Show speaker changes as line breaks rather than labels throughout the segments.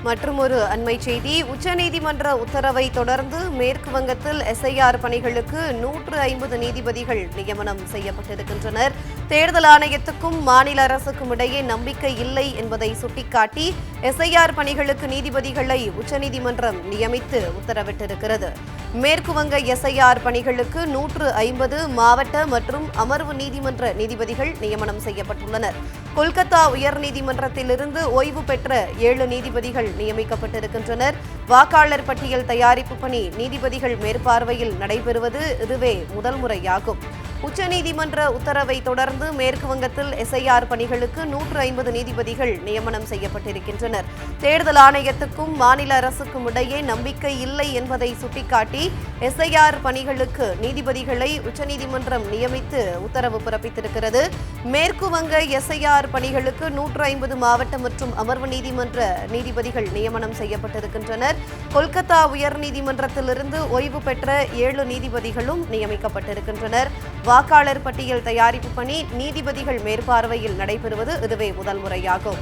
மற்றும் ஒரு அண்மை செய்தி. உச்சநீதிமன்ற உத்தரவை தொடர்ந்து மேற்கு வங்கத்தில் எஸ்ஐஆர் பணிகளுக்கு 150 நீதிபதிகள் நியமனம் செய்யப்பட்டிருக்கின்றனர். தேர்தல் ஆணையத்துக்கும் மாநில அரசுக்கும் இடையே நம்பிக்கை இல்லை என்பதை சுட்டிக்காட்டி எஸ்ஐஆர் பணிகளுக்கு நீதிபதிகளை உச்சநீதிமன்றம் நியமித்து உத்தரவிட்டிருக்கிறது. மேற்கு வங்க எஸ்ஐஆர் பணிகளுக்கு 150 மாவட்ட மற்றும் அமர்வு நீதிமன்ற நீதிபதிகள் நியமனம் செய்யப்பட்டுள்ளனர். கொல்கத்தா உயர்நீதிமன்றத்திலிருந்து ஓய்வு பெற்ற 7 நீதிபதிகள் நியமிக்கப்பட்டிருக்கின்றனர். வாக்காளர் பட்டியல் தயாரிப்பு பணி நீதிபதிகள் மேற்பார்வையில் நடைபெறுவது இதுவே முதல் முறையாகும். உச்சநீதிமன்ற உத்தரவை தொடர்ந்து மேற்கு வங்கத்தில் எஸ்ஐஆர் பணிகளுக்கு 150 நீதிபதிகள் நியமனம் செய்யப்பட்டிருக்கின்றனர். தேர்தல் ஆணையத்துக்கும் மாநில அரசுக்கும் இடையே நம்பிக்கை இல்லை என்பதை சுட்டிக்காட்டி எஸ்ஐஆர் பணிகளுக்கு நீதிபதிகளை உச்சநீதிமன்றம் நியமித்து உத்தரவு பிறப்பித்திருக்கிறது. மேற்கு வங்க எஸ்ஐஆர் பணிகளுக்கு 150 மாவட்ட மற்றும் அமர்வு நீதிமன்ற நீதிபதிகள் நியமனம் செய்யப்பட்டிருக்கின்றனர். கொல்கத்தா உயர்நீதிமன்றத்திலிருந்து ஓய்வு பெற்ற 7 நீதிபதிகளும் நியமிக்கப்பட்டிருக்கின்றனர். வாக்காளர் பட்டியல் தயாரிப்பு பணி நீதிபதிகள் மேற்பார்வையில் நடைபெறுவது இதுவே முதல் முறையாகும்.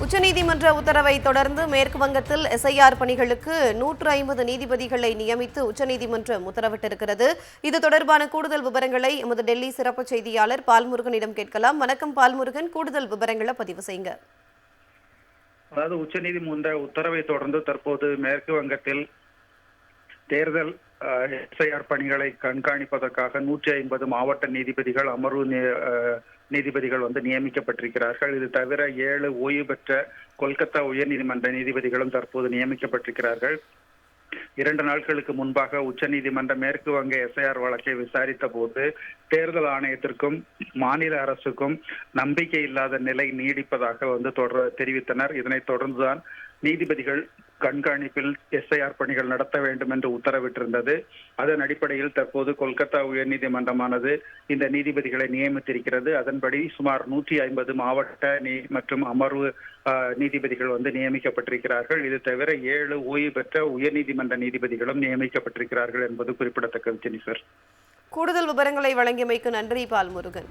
உச்சநீதிமன்ற உத்தரவை தொடர்ந்து மேற்கு வங்கத்தில் எஸ்ஐஆர் பணிகளுக்கு 150 நீதிபதிகளை நியமித்து உச்சநீதிமன்றம் உத்தரவிட்டிருக்கிறது. இது தொடர்பான கூடுதல் விவரங்களை எமது டெல்லி சிறப்பு செய்தியாளர் பால்முருகனிடம் கேட்கலாம். வணக்கம் பால்முருகன், கூடுதல் விவரங்களை பதிவு செய்யுங்க.
அதாவது உச்சநீதிமன்ற உத்தரவை தொடர்ந்து தற்போது மேற்கு வங்கத்தில் தேர்தல் எஸ்ஐஆர் பணிகளை கண்காணிப்பதற்காக 150 மாவட்ட நீதிபதிகள், அமர்வு நீதிபதிகள் நியமிக்கப்பட்டிருக்கிறார்கள். இது தவிர 7 ஓய்வு பெற்ற கொல்கத்தா உயர்நீதிமன்ற நீதிபதிகளும் தற்போது நியமிக்கப்பட்டிருக்கிறார்கள். 2 நாட்களுக்கு முன்பாக உச்சநீதிமன்ற மேற்கு வங்க எஸ்ஐஆர் வழக்கை விசாரித்த போது தேர்தல் ஆணையத்திற்கும் மாநில அரசுக்கும் நம்பிக்கை இல்லாத நிலை நீடிப்பதாக தெரிவித்தனர். இதனைத் தொடர்ந்துதான் நீதிபதிகள் கண்காணிப்பில் எஸ்ஐஆர் பணிகள் நடத்த வேண்டும் என்று உத்தரவிட்டிருந்தது. அதன் அடிப்படையில் தற்போது கொல்கத்தா உயர்நீதிமன்றமானது இந்த நீதிபதிகளை நியமித்திருக்கிறது. அதன்படி சுமார் 150 மாவட்ட மற்றும் அமர்வு நீதிபதிகள் நியமிக்கப்பட்டிருக்கிறார்கள். இது தவிர 7 ஓய்வு பெற்ற உயர்நீதிமன்ற நீதிபதிகளும் நியமிக்கப்பட்டிருக்கிறார்கள் என்பது குறிப்பிடத்தக்கது. ஜெனிஃபர்,
கூடுதல் விவரங்களை வழங்கியமைக்கு நன்றி பால்முருகன்.